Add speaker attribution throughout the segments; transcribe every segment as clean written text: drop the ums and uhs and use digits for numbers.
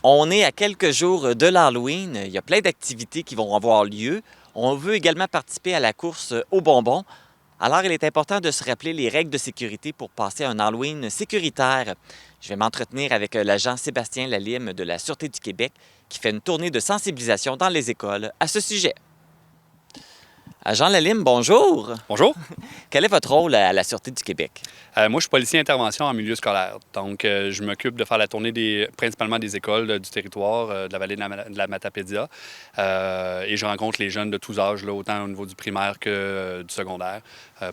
Speaker 1: On est à quelques jours de l'Halloween. Il y a plein d'activités qui vont avoir lieu. On veut également participer à la course aux bonbons. Alors, il est important de se rappeler les règles de sécurité pour passer un Halloween sécuritaire. Je vais m'entretenir avec l'agent Sébastien Lalime de la Sûreté du Québec qui fait une tournée de sensibilisation dans les écoles à ce sujet. Agent Lalime, bonjour.
Speaker 2: Bonjour.
Speaker 1: Quel est votre rôle à la Sûreté du Québec?
Speaker 2: Moi, je suis policier intervention en milieu scolaire. Donc, je m'occupe de faire la tournée principalement des écoles du territoire, de la vallée de la Matapédia. Et je rencontre les jeunes de tous âges, là, autant au niveau du primaire que du secondaire,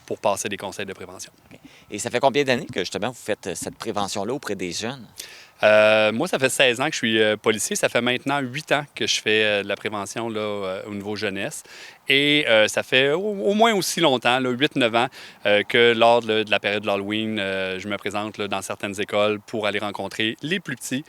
Speaker 2: pour passer des conseils de prévention.
Speaker 1: Et ça fait combien d'années que justement vous faites cette prévention-là auprès des jeunes?
Speaker 2: Moi, ça fait 16 ans que je suis policier. Ça fait maintenant 8 ans que je fais de la prévention là, au niveau jeunesse. Et ça fait au moins aussi longtemps, 8-9 ans, que lors de la période de l'Halloween, je me présente là, dans certaines écoles pour aller rencontrer les plus petits,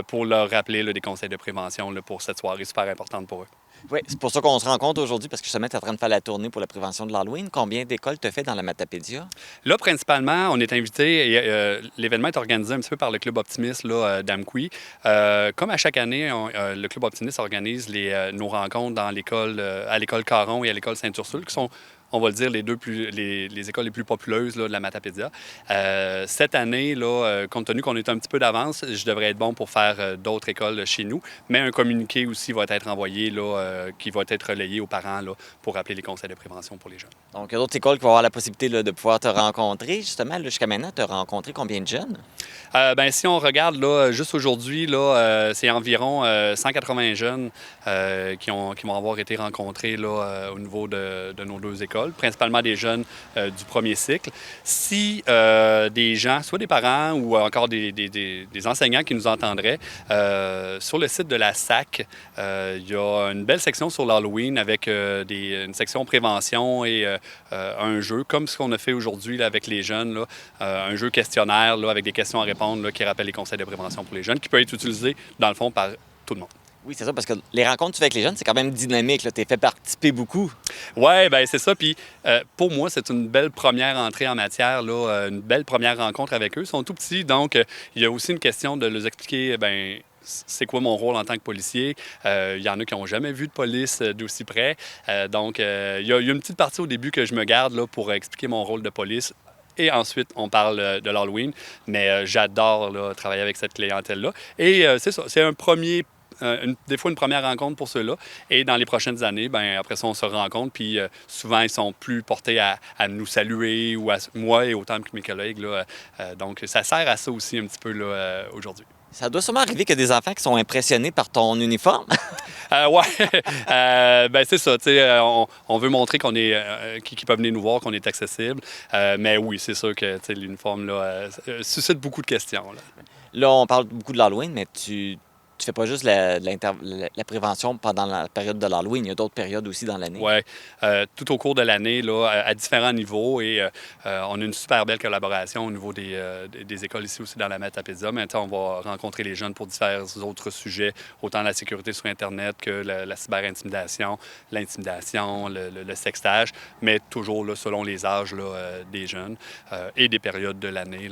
Speaker 2: pour leur rappeler là, des conseils de prévention là, pour cette soirée super importante pour eux.
Speaker 1: Oui, c'est pour ça qu'on se rencontre aujourd'hui, parce que justement, tu es en train de faire la tournée pour la prévention de l'Halloween. Combien d'écoles tu fais dans la Matapédia?
Speaker 2: Là, principalement, on est invité, et l'événement est organisé un petit peu par le Club Optimiste d'Amqui. Comme à chaque année, le Club Optimiste organise nos rencontres dans l'école, à l'école Caron et à l'école Sainte-Ursule, qui sont, on va le dire, les écoles les plus populeuses là, de la Matapédia. Cette année, là, compte tenu qu'on est un petit peu d'avance, je devrais être bon pour faire d'autres écoles chez nous, mais un communiqué aussi va être envoyé, là, qui va être relayé aux parents là, pour rappeler les conseils de prévention pour les jeunes.
Speaker 1: Donc, il y a d'autres écoles qui vont avoir la possibilité là, de pouvoir te rencontrer. Justement, là, jusqu'à maintenant, tu as rencontré combien de jeunes?
Speaker 2: Si on regarde là, juste aujourd'hui, là, c'est environ 180 jeunes qui vont avoir été rencontrés là, au niveau de nos deux écoles, principalement des jeunes du premier cycle. Si des gens, soit des parents ou encore des enseignants qui nous entendraient, sur le site de la SAC, il y a une belle section sur l'Halloween avec une section prévention et un jeu, comme ce qu'on a fait aujourd'hui là, avec les jeunes, là, un jeu questionnaire là, avec des questions à répondre là, qui rappelle les conseils de prévention pour les jeunes, qui peut être utilisé, dans le fond, par tout le monde.
Speaker 1: Oui, c'est ça, parce que les rencontres que tu fais avec les jeunes, c'est quand même dynamique. Tu es fait participer beaucoup.
Speaker 2: Oui, bien, c'est ça. Puis pour moi, c'est une belle première entrée en matière, là, une belle première rencontre avec eux. Ils sont tout petits, donc il y a aussi une question de leur expliquer, bien, c'est quoi mon rôle en tant que policier. Il y en a qui n'ont jamais vu de police d'aussi près. Donc, il y a une petite partie au début que je me garde là, pour expliquer mon rôle de police. Et ensuite, on parle de l'Halloween. Mais j'adore là, travailler avec cette clientèle-là. Et c'est ça, c'est un premier des fois une première rencontre pour ceux-là. Et dans les prochaines années, bien, après ça, on se rencontre. Puis souvent, ils sont plus portés à nous saluer ou à moi et autant que mes collègues. Là, donc, ça sert à ça aussi un petit peu là, aujourd'hui.
Speaker 1: Ça doit sûrement arriver qu'il y a des enfants qui sont impressionnés par ton uniforme.
Speaker 2: Ouais, ben c'est ça. On veut montrer qu'on est, qu'ils peuvent venir nous voir, qu'on est accessible. Mais oui, c'est sûr que l'uniforme là, suscite beaucoup de questions.
Speaker 1: Là, on parle beaucoup de l'Halloween, mais tu fais pas juste la prévention pendant la période de l'Halloween. Il y a d'autres périodes aussi dans l'année.
Speaker 2: Oui, tout au cours de l'année, là, à différents niveaux. Et on a une super belle collaboration au niveau des écoles ici aussi dans la Matapédia. Mais on va rencontrer les jeunes pour divers autres sujets, autant la sécurité sur Internet que la cyberintimidation, l'intimidation, le sextage, mais toujours là, selon les âges là, des jeunes et des périodes de l'année.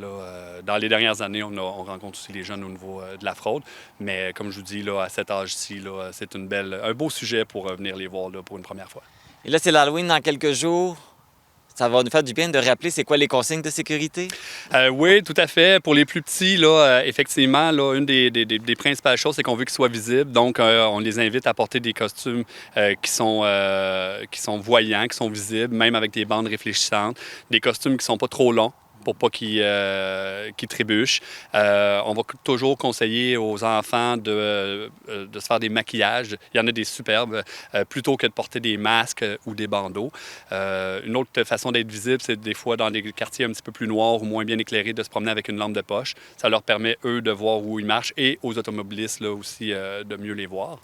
Speaker 2: Dans les dernières années, on rencontre aussi les jeunes au niveau de la fraude. Mais comme je vous dis, là, à cet âge-ci, là, c'est un beau sujet pour venir les voir là, pour une première fois.
Speaker 1: Et là, c'est l'Halloween dans quelques jours. Ça va nous faire du bien de rappeler c'est quoi les consignes de sécurité?
Speaker 2: Oui, tout à fait. Pour les plus petits, là, effectivement, là, une des principales choses, c'est qu'on veut qu'ils soient visibles. Donc, on les invite à porter des costumes qui sont voyants, qui sont visibles, même avec des bandes réfléchissantes, des costumes qui ne sont pas trop longs pour pas qu'ils trébuchent. On va toujours conseiller aux enfants de se faire des maquillages. Il y en a des superbes, plutôt que de porter des masques ou des bandeaux. Une autre façon d'être visible, c'est des fois dans des quartiers un petit peu plus noirs ou moins bien éclairés, de se promener avec une lampe de poche. Ça leur permet, eux, de voir où ils marchent et aux automobilistes là, aussi de mieux les voir.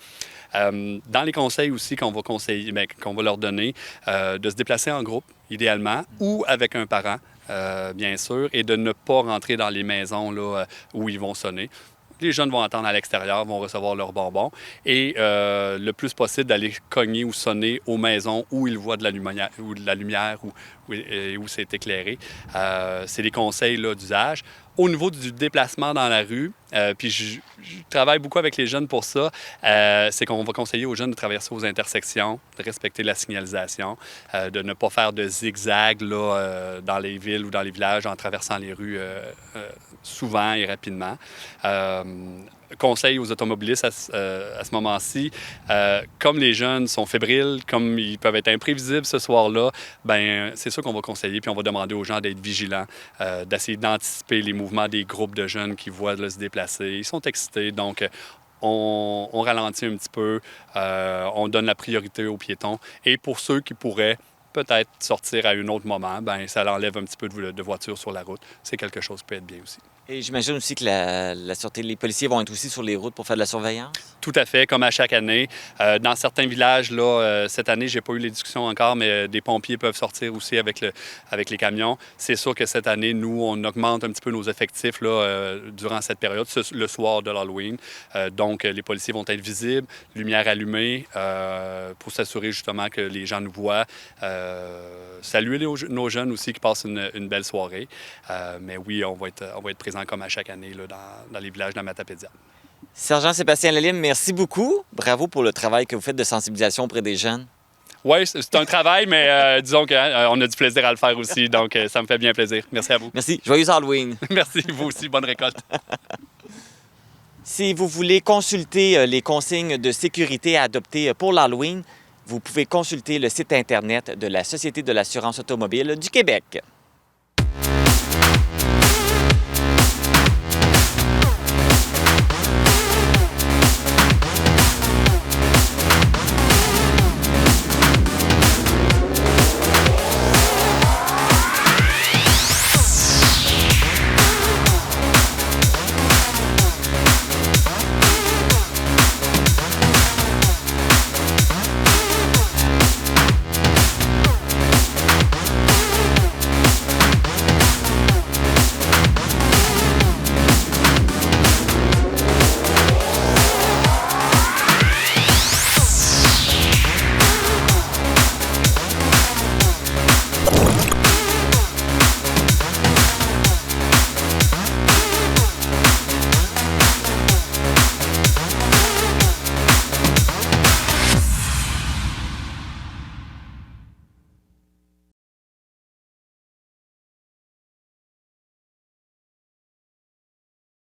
Speaker 2: Dans les conseils aussi qu'on va leur donner, de se déplacer en groupe, idéalement, ou avec un parent. Bien sûr, et de ne pas rentrer dans les maisons là, où ils vont sonner. Les jeunes vont attendre à l'extérieur, vont recevoir leurs bonbons et le plus possible d'aller cogner ou sonner aux maisons où ils voient de la lumière ou où c'est éclairé. C'est des conseils là, d'usage. Au niveau du déplacement dans la rue, puis je travaille beaucoup avec les jeunes pour ça, c'est qu'on va conseiller aux jeunes de traverser aux intersections, de respecter la signalisation, de ne pas faire de zigzag là, dans les villes ou dans les villages en traversant les rues souvent et rapidement. Conseil aux automobilistes à ce moment-ci, comme les jeunes sont fébriles, comme ils peuvent être imprévisibles ce soir-là, ben c'est ça qu'on va conseiller, puis on va demander aux gens d'être vigilants, d'essayer d'anticiper les mouvements des groupes de jeunes qui voient là, se déplacer. Ils sont excités, donc on ralentit un petit peu, on donne la priorité aux piétons. Et pour ceux qui pourraient peut-être sortir à un autre moment, ben ça enlève un petit peu de voitures sur la route. C'est quelque chose qui peut être bien aussi.
Speaker 1: Et j'imagine aussi que la sûreté, les policiers vont être aussi sur les routes pour faire de la surveillance?
Speaker 2: Tout à fait, comme à chaque année. Dans certains villages, là, cette année, j'ai pas eu les discussions encore, mais des pompiers peuvent sortir aussi avec les camions. C'est sûr que cette année, nous, on augmente un petit peu nos effectifs là, durant cette période, le soir de l'Halloween. Donc, les policiers vont être visibles, lumière allumée, pour s'assurer justement que les gens nous voient. Saluer nos jeunes aussi qui passent une belle soirée. Mais oui, on va être présents comme à chaque année là, dans les villages de la Matapédia.
Speaker 1: Sergent Sébastien Lalime, merci beaucoup. Bravo pour le travail que vous faites de sensibilisation auprès des jeunes.
Speaker 2: Oui, c'est un travail, mais disons qu'on a du plaisir à le faire aussi, donc ça me fait bien plaisir. Merci à vous.
Speaker 1: Merci. Joyeux Halloween.
Speaker 2: Merci, vous aussi. Bonne récolte.
Speaker 1: Si vous voulez consulter les consignes de sécurité à adopter pour l'Halloween, vous pouvez consulter le site Internet de la Société de l'assurance automobile du Québec.